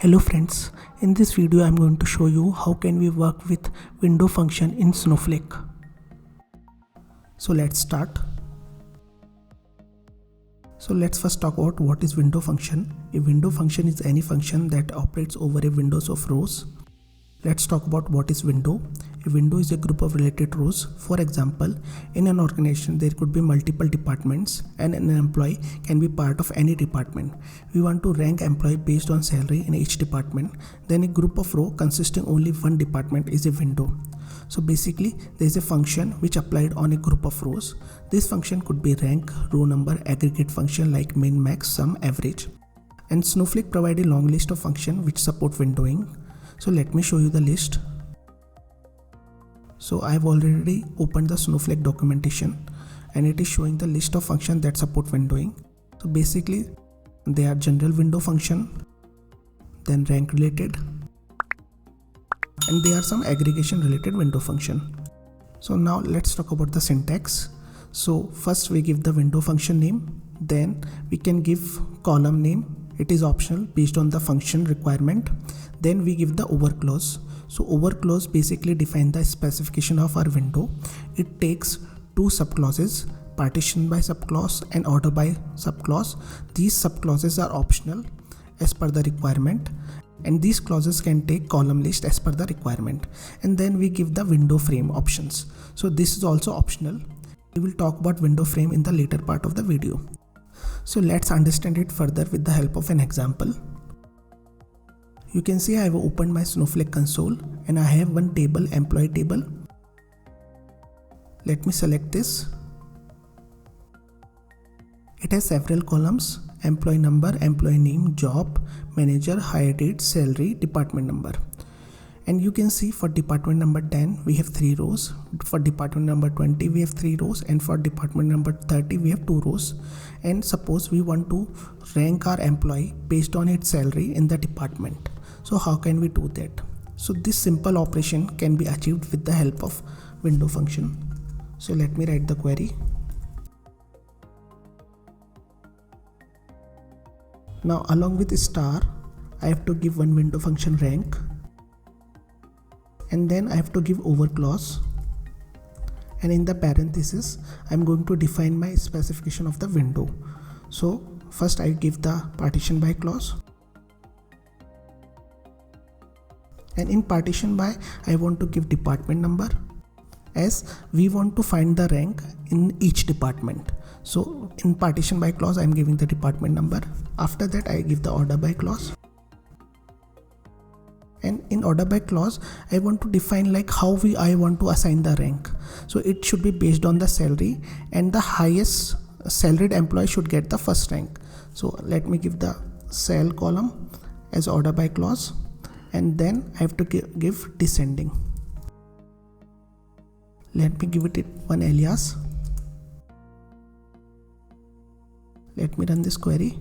Hello friends, in this video I am going to show you how can we work with window function in Snowflake. So let's start. So let's first talk about what is window function. A window function is any function that operates over a windows of rows. Let's talk about what is window. A window is a group of related rows. For example, in an organization there could be multiple departments and an employee can be part of any department. We want to rank employee based on salary in each department. Then a group of row consisting only one department is a window. So basically there is a function which applied on a group of rows. This function could be rank, row number, aggregate function like min, max, sum, average. And Snowflake provide a long list of functions which support windowing. So let me show you the list. So I've already opened the Snowflake documentation and it is showing the list of functions that support windowing. So basically they are general window function, then rank related, and there are some aggregation related window function. So now let's talk about the syntax. So first we give the window function name, then we can give column name. It is optional based on the function requirement. Then we give the over clause. So over clause basically define the specification of our window. It takes two subclauses, partition by subclause and order by subclause. These subclauses are optional as per the requirement, and these clauses can take column list as per the requirement. And then we give the window frame options. So this is also optional. We will talk about window frame in the later part of the video. So let's understand it further with the help of an example. You can see I have opened my Snowflake console and I have one table, employee table. Let me select this. It has several columns: employee number, employee name, job, manager, hire date, salary, department number. And you can see for department number 10 we have 3 rows, for department number 20 we have 3 rows, and for department number 30 we have 2 rows. And suppose we want to rank our employee based on its salary in the department. So how can we do that? So this simple operation can be achieved with the help of window function. So let me write the query. Now along with star I have to give one window function rank, and then I have to give over clause, and in the parenthesis I am going to define my specification of the window. So first I give the partition by clause, and in partition by I want to give department number, as we want to find the rank in each department. So in partition by clause I am giving the department number. After that I give the order by clause, and in order by clause I want to define like how I want to assign the rank. So it should be based on the salary, and the highest salaried employee should get the first rank. So let me give the sal column as order by clause, and then I have to give descending. Let me give it one alias. Let me run this query.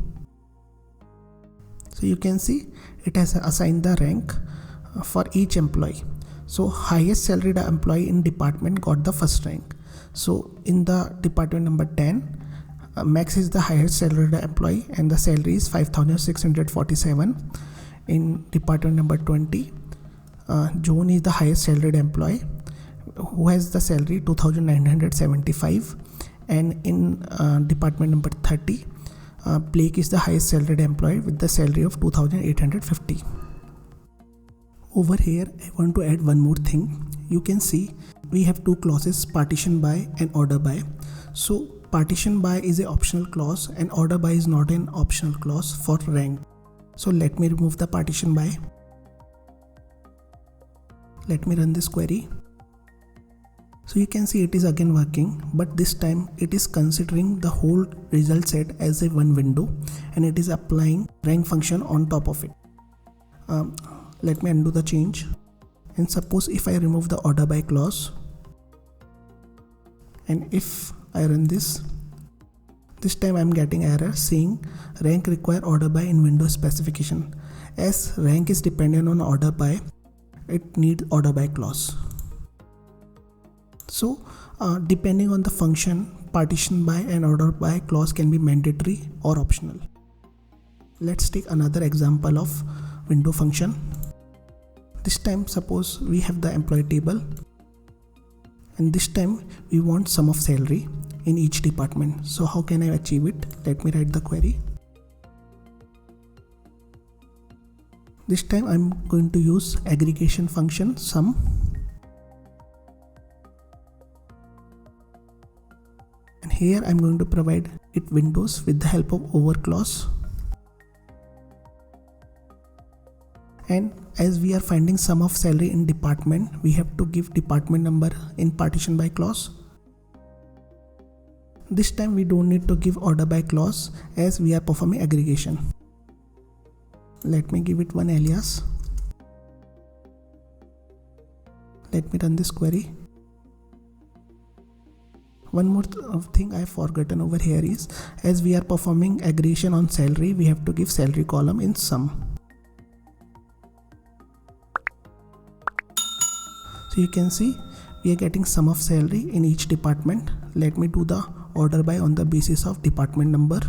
So you can see it has assigned the rank for each employee. So highest salaried employee in department got the first rank. So in the department number 10, Max is the highest salaried employee and the salary is 5,647. In department number 20, John is the highest salaried employee who has the salary 2,975. And in department number 30, Blake is the highest salaried employee with the salary of 2,850. Over here I want to add one more thing. You can see we have two clauses, partition by and order by. So partition by is an optional clause and order by is not an optional clause for rank. So let me remove the partition by. Let me run this query. So you can see it is again working, but this time it is considering the whole result set as a one window, and it is applying rank function on top of it. Let me undo the change, and suppose if I remove the order by clause, and if I run this time I am getting error saying rank require order by in window specification. As rank is dependent on order by, it needs order by clause. So depending on the function, partition by and order by clause can be mandatory or optional. Let's take another example of window function. This time suppose we have the employee table, and this time we want sum of salary in each department. So how can I achieve it? Let me write the query. This time I'm going to use aggregation function sum, and here I'm going to provide it windows with the help of over clause. And as we are finding sum of salary in department, we have to give department number in partition by clause. This time we don't need to give order by clause as we are performing aggregation. Let me give it one alias. Let me run this query. One more thing I have forgotten over here is, as we are performing aggregation on salary, we have to give salary column in sum. So you can see we are getting sum of salary in each department. Let me do the order by on the basis of department number.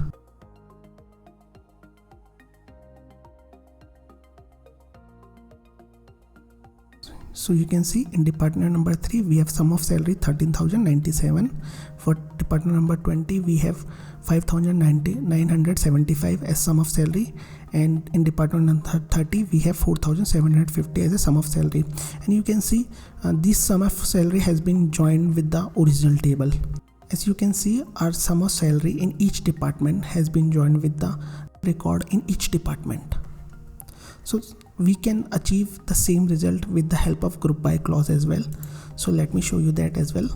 So you can see in department number 3 we have sum of salary 13,097. For department number 20 we have 5,975 as sum of salary, and in department number 30 we have 4,750 as a sum of salary. And you can see this sum of salary has been joined with the original table. As you can see, our sum of salary in each department has been joined with the record in each department. So we can achieve the same result with the help of group by clause as well. So let me show you that as well.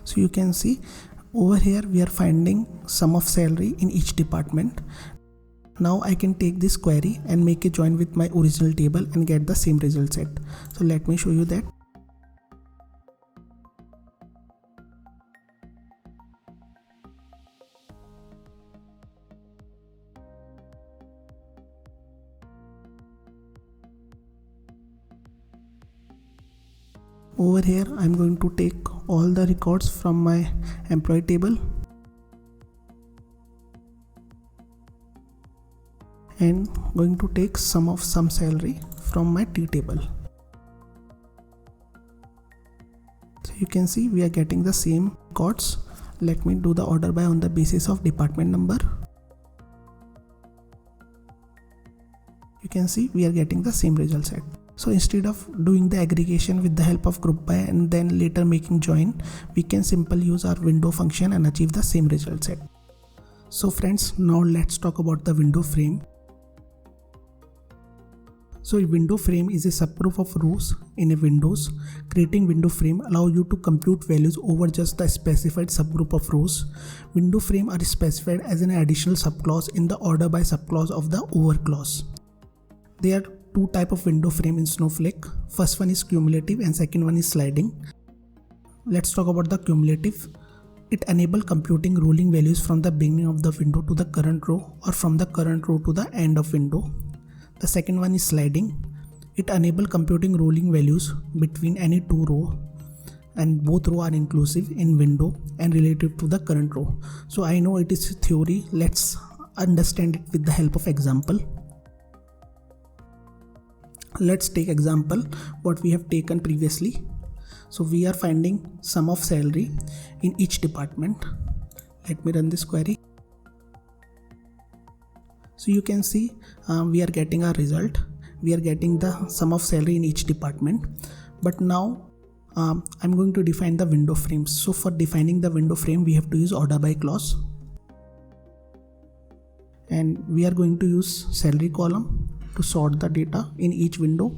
So you can see over here we are finding sum of salary in each department. Now I can take this query and make a join with my original table and get the same result set. So let me show you that. Over here I'm going to take all the records from my employee table and going to take sum of sum salary from my T table. So you can see we are getting the same records. Let me do the order by on the basis of department number. You can see we are getting the same result set. So instead of doing the aggregation with the help of group by and then later making join, we can simply use our window function and achieve the same result set. So friends, now let's talk about the window frame. So a window frame is a subgroup of rows in a Windows. Creating window frame allows you to compute values over just the specified subgroup of rows. Window frame are specified as an additional subclause in the order by subclause of the over clause. There are two types of window frame in Snowflake. First one is cumulative and second one is sliding. Let's talk about the cumulative. It enables computing rolling values from the beginning of the window to the current row or from the current row to the end of window. The second one is sliding. It enables computing rolling values between any two rows, and both rows are inclusive in window and relative to the current row. So I know it is theory. Let's understand it with the help of example. Let's take example what we have taken previously. So we are finding sum of salary in each department. Let me run this query. So you can see we are getting our result. We are getting the sum of salary in each department. But now I'm going to define the window frames. So for defining the window frame, we have to use order by clause. And we are going to use salary column to sort the data in each window.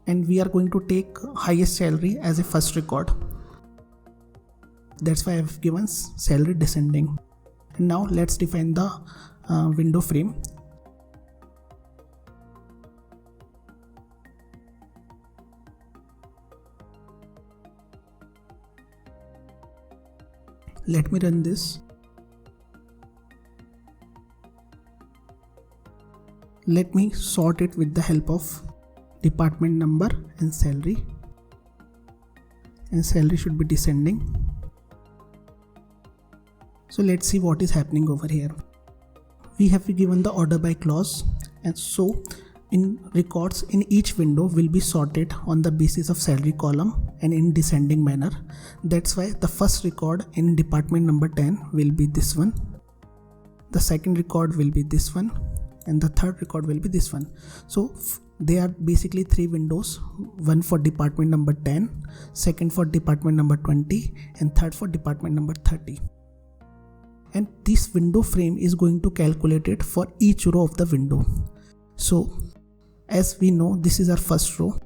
And we are going to take highest salary as a first record. That's why I have given salary descending. And now let's define the window frame. Let me run this. Let me sort it with the help of department number and salary, and salary should be descending. So let's see what is happening over here. We have given the order by clause, and so in records in each window will be sorted on the basis of salary column and in descending manner. That's why the first record in department number 10 will be this one, the second record will be this one, and the third record will be this one. So they are basically three windows, one for department number 10, second for department number 20, and third for department number 30. And this window frame is going to calculate it for each row of the window. So as we know, this is our first row.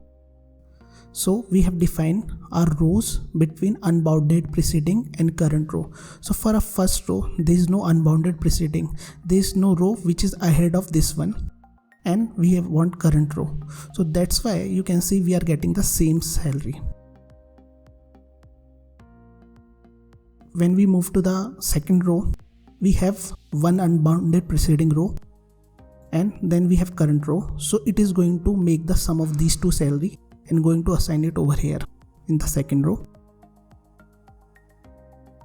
So we have defined our rows between unbounded preceding and current row. So for our first row, there is no unbounded preceding. There is no row which is ahead of this one, and we want current row. So that's why you can see we are getting the same salary. When we move to the second row, we have one unbounded preceding row, and then we have current row. So it is going to make the sum of these two salary and going to assign it over here in the second row.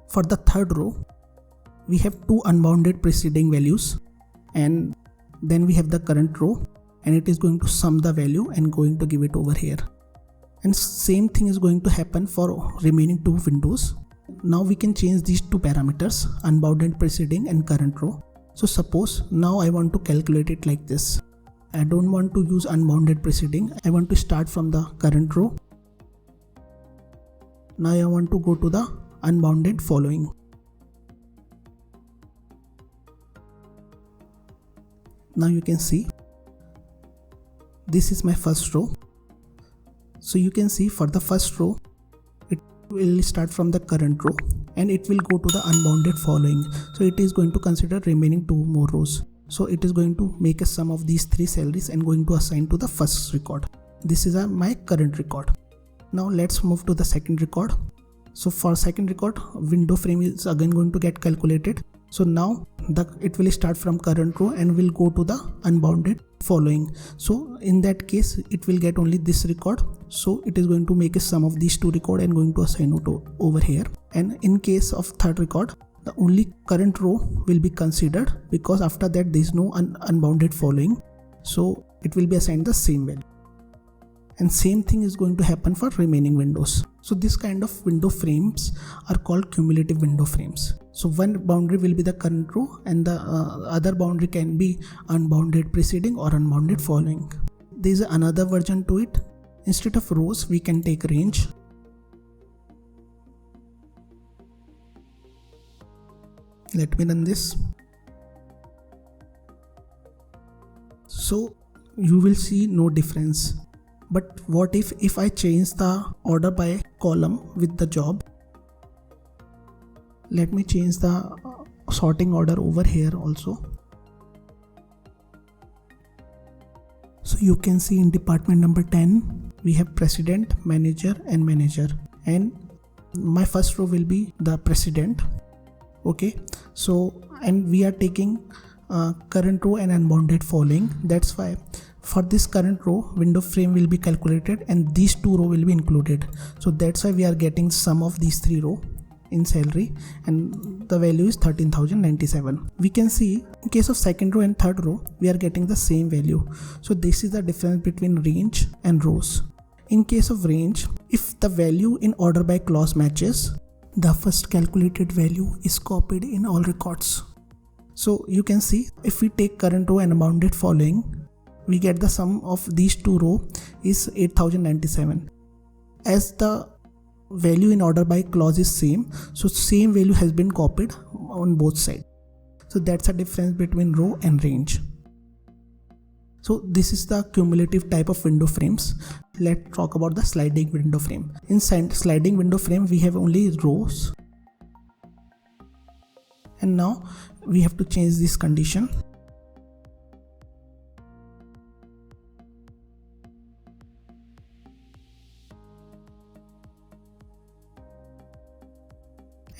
For the third row, we have two unbounded preceding values, and then we have the current row, and it is going to sum the value and going to give it over here. And same thing is going to happen for remaining two windows. Now we can change these two parameters, unbounded preceding and current row. So suppose now I want to calculate it like this. I don't want to use unbounded preceding. I want to start from the current row. Now I want to go to the unbounded following. Now you can see this is my first row. So you can see for the first row, it will start from the current row and it will go to the unbounded following. So it is going to consider remaining two more rows. So it is going to make a sum of these three salaries and going to assign to the first record. This is my current record. Now let's move to the second record. So for second record, window frame is again going to get calculated. So now it will start from current row and will go to the unbounded following. So in that case, it will get only this record. So it is going to make a sum of these two record and going to assign it over here. And in case of third record, the only current row will be considered because after that there is no unbounded following. So it will be assigned the same value. And same thing is going to happen for remaining windows. So this kind of window frames are called cumulative window frames. So one boundary will be the current row and the other boundary can be unbounded preceding or unbounded following. There is another version to it. Instead of rows, we can take range. Let me run this. So you will see no difference. But what if I change the order by column with the job? Let me change the sorting order over here also. So you can see in department number 10, we have president, manager and manager. And my first row will be the president. Okay, so and we are taking current row and unbounded following. That's why for this current row, window frame will be calculated and these two row will be included. So that's why we are getting sum of these three row in salary and the value is 13,097. We can see in case of second row and third row, we are getting the same value. So this is the difference between range and rows. In case of range, if the value in order by clause matches, the first calculated value is copied in all records. So you can see if we take current row and unbounded following, we get the sum of these two row is 8097. As the value in order by clause is same, so same value has been copied on both sides. So that's the difference between row and range. So this is the cumulative type of window frames. Let's talk about the sliding window frame. In sliding window frame, we have only rows. And now we have to change this condition.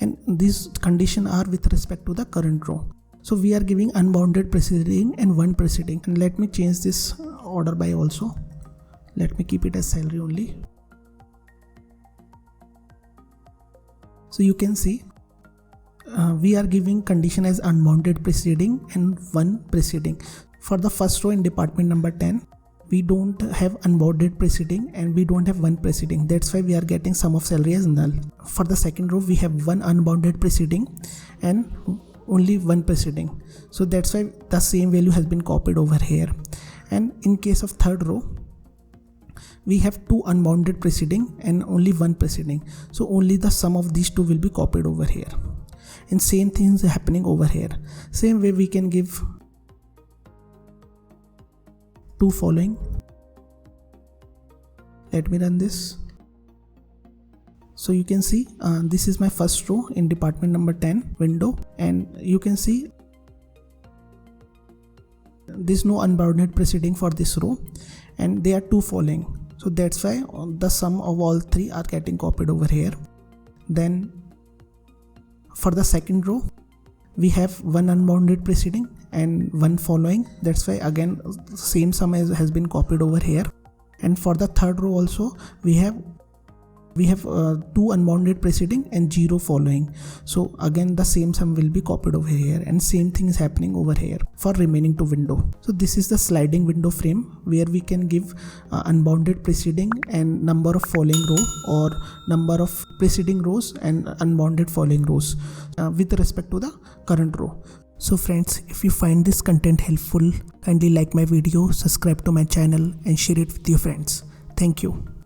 And these conditions are with respect to the current row. So we are giving unbounded preceding and one preceding. And let me change this order by also. Let me keep it as salary only. So you can see we are giving condition as unbounded preceding and one preceding. For the first row in department number 10, we don't have unbounded preceding and we don't have one preceding. That's why we are getting sum of salary as null. For the second row, we have one unbounded preceding and only one preceding. So that's why the same value has been copied over here. And in case of third row, we have two unbounded preceding and only one preceding. So only the sum of these two will be copied over here. And same things are happening over here. Same way we can give two following. Let me run this. So you can see this is my first row in department number 10 window, and you can see there's no unbounded preceding for this row and they are two following. So that's why the sum of all three are getting copied over here. Then for the second row, we have one unbounded preceding and one following. That's why again same sum has been copied over here. And for the third row also, we have two unbounded preceding and zero following. So again the same sum will be copied over here, and same thing is happening over here for remaining two window. So this is the sliding window frame where we can give unbounded preceding and number of following row, or number of preceding rows and unbounded following rows with respect to the current row. So friends, if you find this content helpful, kindly like my video, subscribe to my channel and share it with your friends. Thank you.